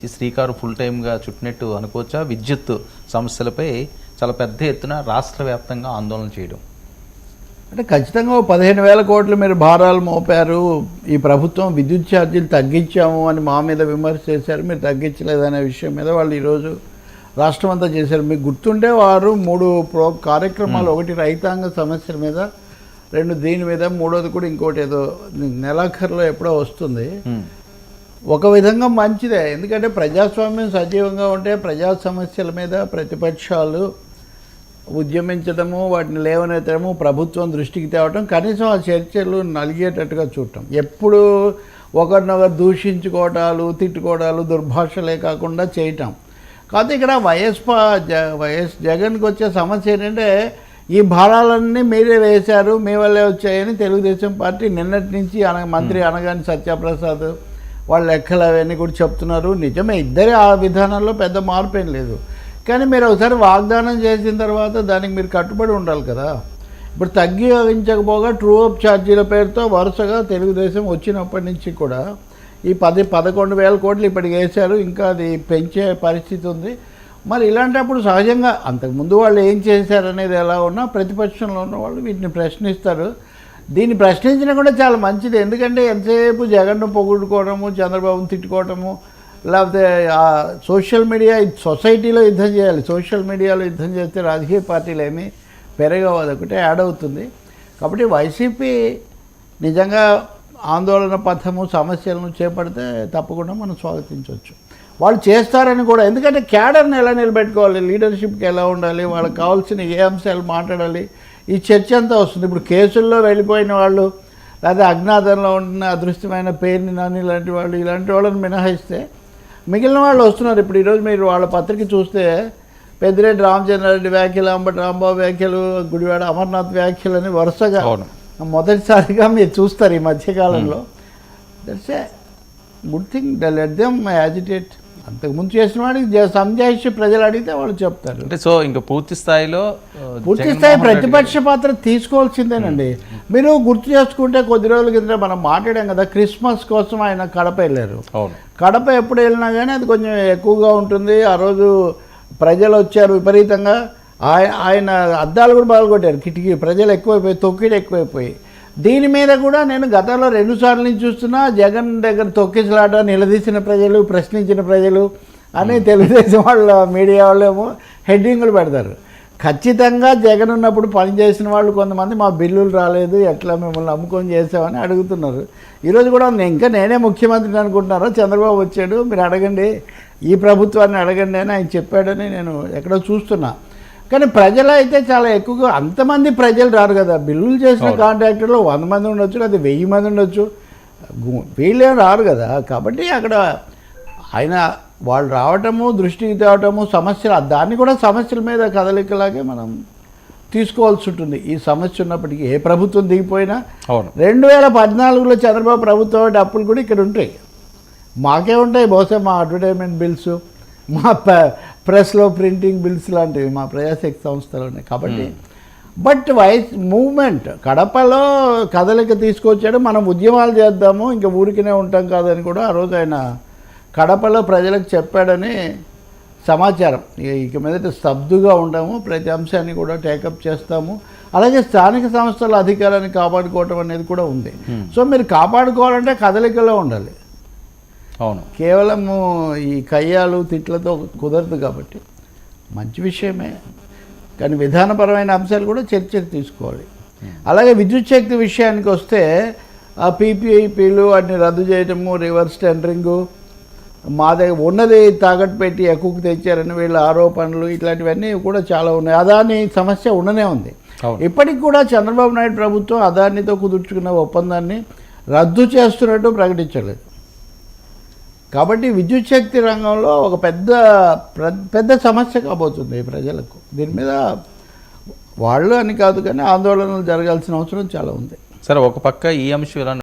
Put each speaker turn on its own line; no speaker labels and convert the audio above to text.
ఈ శ్రీకారు ఫుల్ టైమ్గా చుట్టినట్టు అనుకోవచ్చా? విద్యుత్ సమస్యలపై చాలా పెద్ద ఎత్తున రాష్ట్ర వ్యాప్తంగా ఆందోళన చేయడం
అంటే ఖచ్చితంగా 15,000 కోట్లు మీరు భారాలు మోపారు, ఈ ప్రభుత్వం విద్యుత్ ఛార్జీలు తగ్గించాము అని మా మీద విమర్శ చేశారు, మీరు తగ్గించలేదనే విషయం మీద వాళ్ళు ఈరోజు రాష్ట్రం అంతా చేశారు. మీకు గుర్తుంటే వారు 3 కార్యక్రమాలు, ఒకటి రైతాంగ సమస్యల మీద, 2 దీని మీద, 3వది కూడా ఇంకోటి ఏదో నెలాఖరులో ఎప్పుడో వస్తుంది. ఒక విధంగా మంచిదే, ఎందుకంటే ప్రజాస్వామ్యం సజీవంగా ఉంటే ప్రజా సమస్యల మీద ప్రతిపక్షాలు ఉద్యమించడము, వాటిని లేవనెత్తడము, ప్రభుత్వం దృష్టికి తేవటం, కనీసం ఆ చర్చలు నలిగేటట్టుగా చూడటం. ఎప్పుడు ఒకరినొకరు దూషించుకోవటాలు, తిట్టుకోవడాలు, దుర్భాషలే కాకుండా చేయటం. కాకపోతే ఇక్కడ వైఎస్ జగన్కి వచ్చే సమస్య ఏంటంటే ఈ భారాలన్నీ మీరే వేశారు, మీ వల్లే వచ్చాయని తెలుగుదేశం పార్టీ నిన్నటి నుంచి మంత్రి అనగాని సత్యప్రసాద్ వాళ్ళ లెక్కలు అవన్నీ కూడా చెప్తున్నారు. నిజమే, ఇద్దరే ఆ విధానంలో పెద్ద మార్పు ఏం లేదు. కానీ మీరు ఒకసారి వాగ్దానం చేసిన తర్వాత దానికి మీరు కట్టుబడి ఉండాలి కదా. ఇప్పుడు తగ్గించకపోగా ట్రూ అప్ ఛార్జీల పేరుతో వరుసగా తెలుగుదేశం వచ్చినప్పటి నుంచి కూడా ఈ 11,000 కోట్లు ఇప్పటికి వేశారు, ఇంకా అది పెంచే పరిస్థితి ఉంది. మరి ఇలాంటప్పుడు సహజంగా అంతకుముందు వాళ్ళు ఏం చేశారనేది ఎలా ఉన్నా ప్రతిపక్షంలో ఉన్న వాళ్ళు వీటిని ప్రశ్నిస్తారు. దీన్ని ప్రశ్నించడం కూడా చాలా మంచిది, ఎందుకంటే ఎంతసేపు జగన్ను పొగుడుకోవడము, చంద్రబాబును తిట్టుకోవడము, లేకపోతే సోషల్ మీడియా, సొసైటీలో యుద్ధం చేయాలి. సోషల్ మీడియాలో యుద్ధం చేస్తే రాజకీయ పార్టీలు ఏమీ పెరగవు, అదొకటే యాడ్ అవుతుంది. కాబట్టి వైసీపీ నిజంగా ఆందోళన పథము, సమస్యలను చేపడితే తప్పకుండా మనం స్వాగతించవచ్చు. వాళ్ళు చేస్తారని కూడా, ఎందుకంటే క్యాడర్ని ఎలా నిలబెట్టుకోవాలి, లీడర్షిప్కి ఎలా ఉండాలి, వాళ్ళకి కావాల్సిన ఏ అంశాలు మాట్లాడాలి, ఈ చర్చ అంతా వస్తుంది. ఇప్పుడు కేసుల్లో వెళ్ళిపోయిన వాళ్ళు, లేదా అజ్ఞాతంలో ఉన్న అదృష్టమైన పేరుని నాని ఇలాంటి వాళ్ళని మినహాయిస్తే మిగిలిన వాళ్ళు వస్తున్నారు. ఇప్పుడు ఈరోజు మీరు వాళ్ళ పత్రిక చూస్తే పెద్దిరెడ్డి రామచంద్రారెడ్డి వ్యాఖ్యలు, అంబటి రాంబాబు వ్యాఖ్యలు, గుడివాడ అమర్నాథ్ వ్యాఖ్యలు అని వరుసగా మొదటిసారిగా మీరు చూస్తారు ఈ మధ్యకాలంలో. That's a good thing, let them agitate. అంతకుముందు చేసిన వాడికి సంజాయిషి ప్రజలు అడిగితే వాళ్ళు చెప్తారు.
అంటే సో ఇంకా పూర్తి స్థాయి
ప్రతిపక్ష పాత్ర తీసుకోవాల్సిందేనండి. మీరు గుర్తు చేసుకుంటే కొద్ది రోజుల కింద మనం మాట్లాడాం కదా, క్రిస్మస్ కోసం ఆయన కడప వెళ్ళారు. కడప ఎప్పుడు వెళ్ళినా కానీ అది కొంచెం ఎక్కువగా ఉంటుంది. ఆ రోజు ప్రజలు వచ్చారు విపరీతంగా, ఆయన అద్దాలు కూడా బాగుకొట్టారు, కిటికీ ప్రజలు ఎక్కువైపోయి, తొక్కిడి ఎక్కువైపోయి. దీని మీద కూడా నేను గతంలో 2 సార్లు నుంచి చూస్తున్నా, జగన్ దగ్గర తొక్కిసలాట, నిలదీసిన ప్రజలు, ప్రశ్నించిన ప్రజలు అని తెలుగుదేశం వాళ్ళ మీడియా వాళ్ళేమో హెడ్డింగులు పెడతారు. ఖచ్చితంగా జగన్ ఉన్నప్పుడు పనిచేసిన వాళ్ళు కొంతమంది మా బిల్లులు రాలేదు, ఎట్లా మిమ్మల్ని అమ్ముకొని చేసామని అడుగుతున్నారు. ఈరోజు కూడా నేనే ముఖ్యమంత్రిని అనుకుంటున్నారో, చంద్రబాబు వచ్చాడు, మీరు అడగండి, ఈ ప్రభుత్వాన్ని అడగండి అని ఆయన చెప్పాడని నేను ఎక్కడో చూస్తున్నా. కానీ ప్రజలు అయితే చాలా ఎక్కువగా, అంతమంది ప్రజలు రారు కదా. బిల్లులు చేసిన కాంట్రాక్టర్లు 100 మంది ఉండొచ్చు, లేదా 1000 మంది ఉండొచ్చు, వీళ్ళేం రారు కదా. కాబట్టి అక్కడ ఆయన వాళ్ళు రావటము, దృష్టికి తేవటము, సమస్యలు, దాన్ని కూడా సమస్యల మీద కదలికలాగే మనం తీసుకోవాల్సి ఉంటుంది. ఈ సమస్య ఉన్నప్పటికీ ఏ ప్రభుత్వం దిగిపోయినా 2014లో చంద్రబాబు ప్రభుత్వం అప్పులు కూడా ఇక్కడ ఉంటాయి, మాకే ఉంటాయి. బహుశా మా అడ్వర్టైజ్మెంట్ బిల్స్, మా ప్రెస్లో ప్రింటింగ్ బిల్స్ లాంటివి మా ప్రజాశక్తి సంస్థలు ఉన్నాయి. కాబట్టి బట్ మూవ్మెంట్ కడపలో కదలిక తీసుకొచ్చాడు. మనం ఉద్యమాలు చేద్దాము, ఇంకా ఊరికినే ఉంటాం కాదని కూడా ఆ రోజు ఆయన కడపలో ప్రజలకు చెప్పాడని సమాచారం. ఇక మీదట స్తబ్దుగా ఉంటాము, ప్రతి అంశాన్ని కూడా టేకప్ చేస్తాము. అలాగే స్థానిక సంస్థల అధికారాన్ని కాపాడుకోవటం అనేది కూడా ఉంది. సో మీరు కాపాడుకోవాలంటే కదలికలో ఉండాలి.
అవును,
కేవలము ఈ కయ్యాలు తిట్లతో కుదరదు. కాబట్టి మంచి విషయమే, కానీ విధానపరమైన అంశాలు కూడా చర్చకు తీసుకోవాలి. అలాగే విద్యుత్ శక్తి విషయానికి వస్తే ఆ పీపీఐపీలు వాటిని రద్దు చేయటము, రివర్స్ టెండరింగు, మా దగ్గర ఉన్నది తాకట్టు పెట్టి ఎక్కువకు తెచ్చారని వీళ్ళ ఆరోపణలు, ఇట్లాంటివన్నీ కూడా చాలా ఉన్నాయి. అదాని సమస్య ఉండనే ఉంది. ఇప్పటికి కూడా చంద్రబాబు నాయుడు ప్రభుత్వం అదానితో కుదుర్చుకున్న ఒప్పందాన్ని రద్దు చేస్తున్నట్టు ప్రకటించలేదు. కాబట్టి విద్యుత్ శక్తి రంగంలో ఒక పెద్ద సమస్య కాబోతుంది ప్రజలకు. దీని మీద వాళ్ళు అని కాదు కానీ ఆందోళనలు జరగాల్సిన అవసరం చాలా ఉంది.
సరే, ఒక పక్క ఈ అంశం